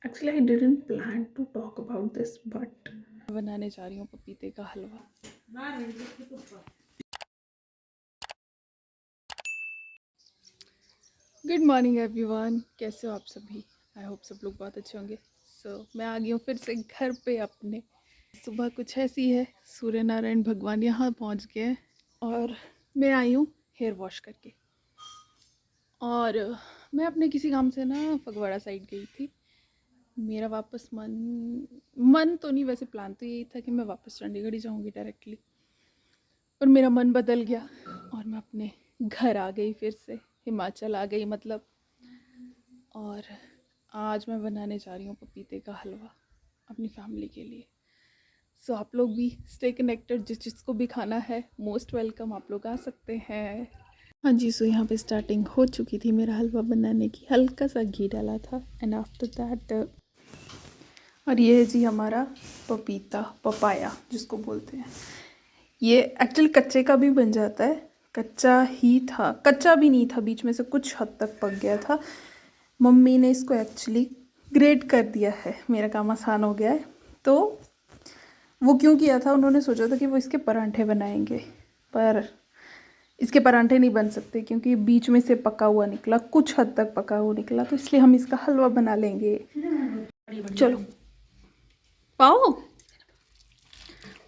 Actually, I didn't plan to talk about this, but बनाने जा रही हूँ पपीते का हलवा। गुड मॉर्निंग एवरीवन, कैसे हो आप सभी? आई होप सब लोग बहुत अच्छे होंगे। मैं आ गई हूँ फिर से घर पे अपने। सुबह कुछ ऐसी है, सूर्य नारायण भगवान यहाँ पहुँच गए हैं और मैं आई हूँ हेयर वॉश करके। और मैं अपने किसी काम से ना फगवाड़ा साइड गई थी। मेरा वापस मन तो नहीं, वैसे प्लान तो यही था कि मैं वापस चंडीगढ़ ही जाऊँगी डायरेक्टली, पर मेरा मन बदल गया और मैं अपने घर आ गई, फिर से हिमाचल आ गई मतलब। और आज मैं बनाने जा रही हूँ पपीते का हलवा अपनी फैमिली के लिए। आप लोग भी स्टे कनेक्टेड, जिसको भी खाना है मोस्ट वेलकम, आप लोग आ सकते हैं। हाँ जी, यहाँ पे स्टार्टिंग हो चुकी थी मेरा हलवा बनाने की। हल्का सा घी डाला था एंड आफ्टर दैट, और ये है जी हमारा पपाया जिसको बोलते हैं। ये एक्चुअली कच्चे का भी बन जाता है, कच्चा ही था, कच्चा भी नहीं था, बीच में से कुछ हद तक पक गया था। मम्मी ने इसको एक्चुअली ग्रेट कर दिया है, मेरा काम आसान हो गया है। तो वो क्यों किया था, उन्होंने सोचा था कि वो इसके परांठे बनाएंगे, पर इसके परांठे नहीं बन सकते क्योंकि बीच में से पका हुआ निकला, कुछ हद तक पका हुआ निकला, तो इसलिए हम इसका हलवा बना लेंगे। चलो पाओ।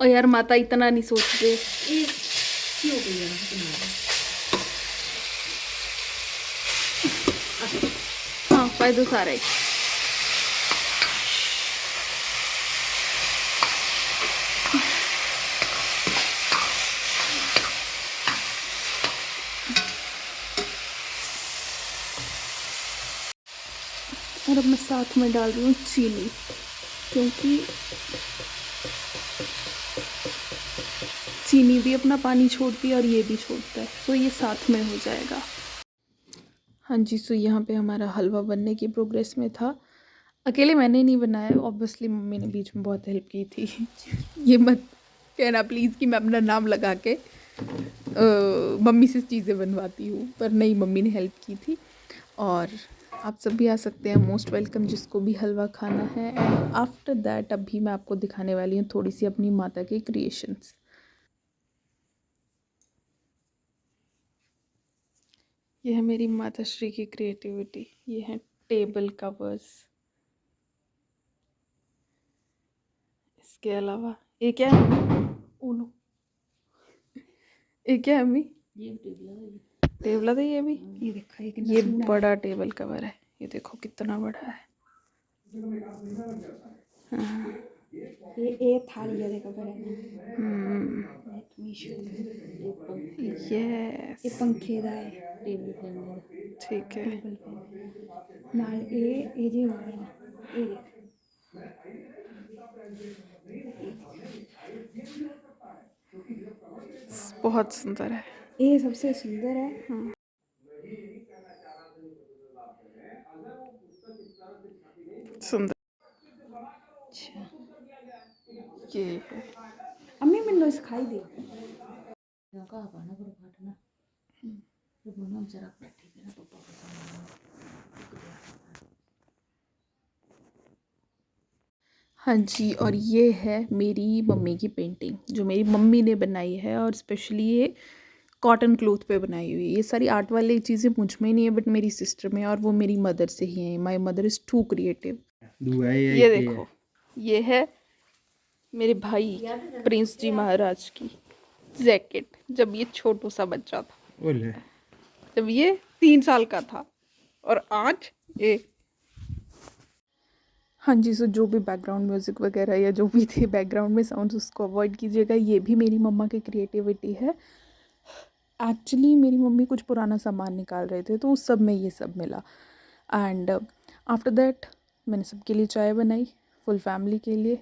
और यार माता इतना नहीं सोचते। हाँ, फायदा सारा है। और अब मैं साथ में डाल रही हूँ चीनी, क्योंकि चीनी भी अपना पानी छोड़ती है और ये भी छोड़ता है, तो ये साथ में हो जाएगा। हाँ जी, यहाँ पे हमारा हलवा बनने की प्रोग्रेस में था। अकेले मैंने नहीं बनाया, ऑब्वियसली मम्मी ने बीच में बहुत हेल्प की थी। ये मत कहना प्लीज़ कि मैं अपना नाम लगा के मम्मी से चीज़ें बनवाती हूँ, पर नहीं, मम्मी ने हेल्प की थी। और आप सब भी आ सकते हैं, मोस्ट वेलकम, जिसको भी हलवा खाना है। एंड आफ्टर दैट अभी मैं आपको दिखाने वाली हूँ थोड़ी सी अपनी माता के क्रिएशंस। ये है मेरी माता श्री की क्रिएटिविटी। ये है टेबल कवर्स। इसके अलावा ये क्या है? ओनो, ये क्या है अम्मी? ये टेबल है। ये भी, ये देखो, ये बड़ा टेबल कवर है। ये देखो कितना बड़ा है। हाँ। ये थाली है, देखो बड़ा। यस, ये पंखे दा है, टेबल फैन। ठीक है, टेबल फैन नाल ये जो हो रहा है, ये देख बहुत सुंदर है। ये सबसे सुंदर है। सुंदर। अच्छा, ये है। अम्मी मैंने सिखाई दी। हाँ जी, और ये है मेरी मम्मी की पेंटिंग जो मेरी मम्मी ने बनाई है, और स्पेशली ये कॉटन क्लोथ पे बनाई हुई है। ये सारी आर्ट वाली चीज़ें मुझ में नहीं है, बट मेरी सिस्टर में, और वो मेरी मदर से ही है। My mother is too creative. ये देखो, ये है मेरे भाई प्रिंस जी महाराज की जैकेट, जब ये छोटू सा बच्चा था, जब ये 3 साल का था, और आज ये। हाँ जी, जो भी बैकग्राउंड म्यूज़िक वगैरह या जो भी थे बैकग्राउंड में साउंड्स, उसको अवॉइड कीजिएगा। ये भी मेरी मम्मा की क्रिएटिविटी है। एक्चुअली मेरी मम्मी कुछ पुराना सामान निकाल रहे थे, तो उस सब में ये सब मिला। एंड आफ्टर दैट मैंने सबके लिए चाय बनाई, फुल फैमिली के लिए।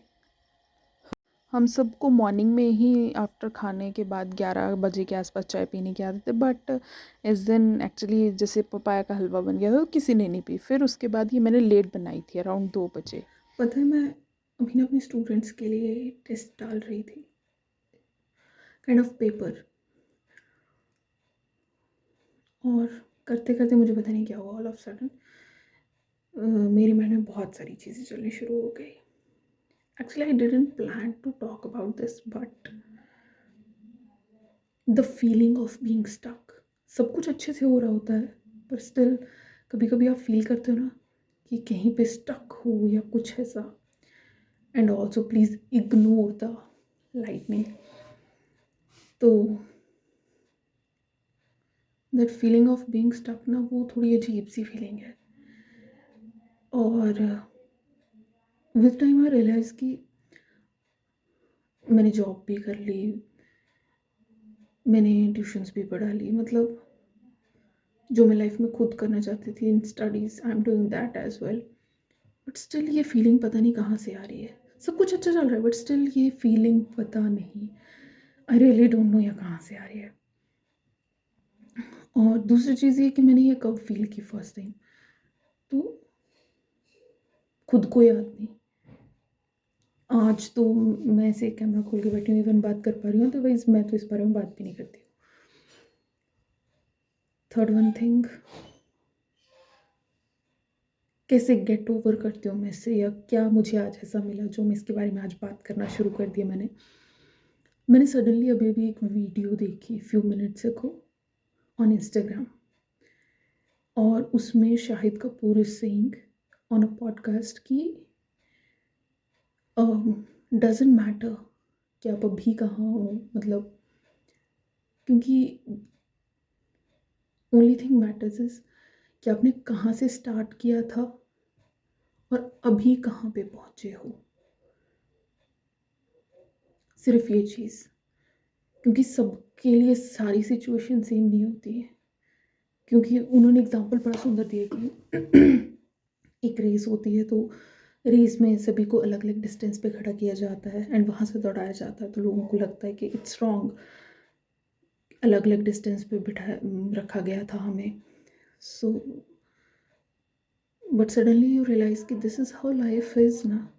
हम सबको मॉर्निंग में ही आफ्टर खाने के बाद 11 बजे के आसपास चाय पीने की आदत है, बट इस दिन एक्चुअली जैसे पपाया का हलवा बन गया था तो किसी ने नहीं पी। फिर उसके बाद ये मैंने लेट बनाई थी, अराउंड 2 बजे। पता है, मैं अभी ना अपने स्टूडेंट्स के लिए टेस्ट डाल रही थी, काइंड ऑफ पेपर, और करते करते मुझे पता नहीं क्या हुआ, ऑल ऑफ सडन मेरी माइंड में बहुत सारी चीज़ें चलनी शुरू हो गई. Actually I didn't plan to talk about this, but the feeling of being stuck. सब कुछ अच्छे से हो रहा होता है, पर स्टिल कभी कभी आप फील करते हो ना कि कहीं पे स्टक हो या कुछ ऐसा. And also please ignore the lightning. तो that feeling of being stuck ना, वो थोड़ी अजीब सी फीलिंग है. और विद टाइम आई रियलाइज़ कि मैंने जॉब भी कर ली, मैंने ट्यूशन्स भी पढ़ा ली, मतलब जो मैं लाइफ में खुद करना चाहती थी in studies, I am doing that as well. But still ये फीलिंग पता नहीं कहाँ से आ रही है. सब कुछ अच्छा चल रहा है, बट स्टिल ये फीलिंग पता नहीं, आई रियली डोंट नो ये कहाँ से आ रही है. और दूसरी चीज़ ये कि मैंने ये कब फील की फर्स्ट टाइम, तो खुद को याद नहीं. आज तो मैं ऐसे कैमरा खोल के बैठी हूँ, इवन बात कर पा रही हूँ, तो वाइज मैं तो इस बारे में बात भी नहीं करती हूँ. थर्ड वन थिंग, कैसे गेट ओवर करती हूँ मैं इससे, या क्या मुझे आज ऐसा मिला जो मैं इसके बारे में आज बात करना शुरू कर दिया. मैंने सडनली अभी अभी एक वीडियो देखी few minutes ago on Instagram, और उसमें Shahid Kapoor is saying on a podcast कि डजेंट मैटर कि आप अभी कहाँ हो, मतलब क्योंकि ओनली थिंग मैटर्स इज कि आपने कहाँ से स्टार्ट किया था और अभी कहाँ पे पहुँचे हो. सिर्फ ये चीज़, क्योंकि सबके लिए सारी सिचुएशन सेम नहीं होती है. क्योंकि उन्होंने एग्जांपल बड़ा सुंदर दिया कि एक रेस होती है, तो रेस में सभी को अलग अलग डिस्टेंस पे खड़ा किया जाता है एंड वहाँ से दौड़ाया जाता है, तो लोगों को लगता है कि इट्स रॉन्ग, अलग अलग डिस्टेंस पे रखा गया था हमें. So but suddenly you realise कि this is how life is ना.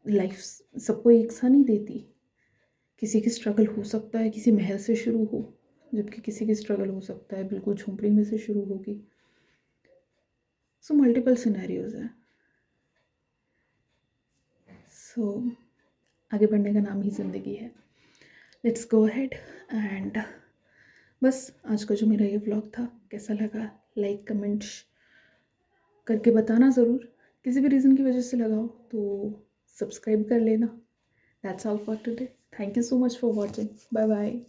लाइफ सबको एक सा नहीं देती. किसी की स्ट्रगल हो सकता है किसी महल से शुरू हो, जबकि किसी की स्ट्रगल हो सकता है बिल्कुल झोंपड़ी में से शुरू होगी. सो मल्टीपल सिनेरियोज हैं. सो आगे बढ़ने का नाम ही ज़िंदगी है. Let's go ahead. एंड बस आज का जो मेरा ये व्लॉग था कैसा लगा, लाइक कमेंट करके बताना ज़रूर. किसी भी रीज़न की वजह से लगा हो तो सब्सक्राइब कर लेना. That's all for today. Thank you so much for watching. Bye bye.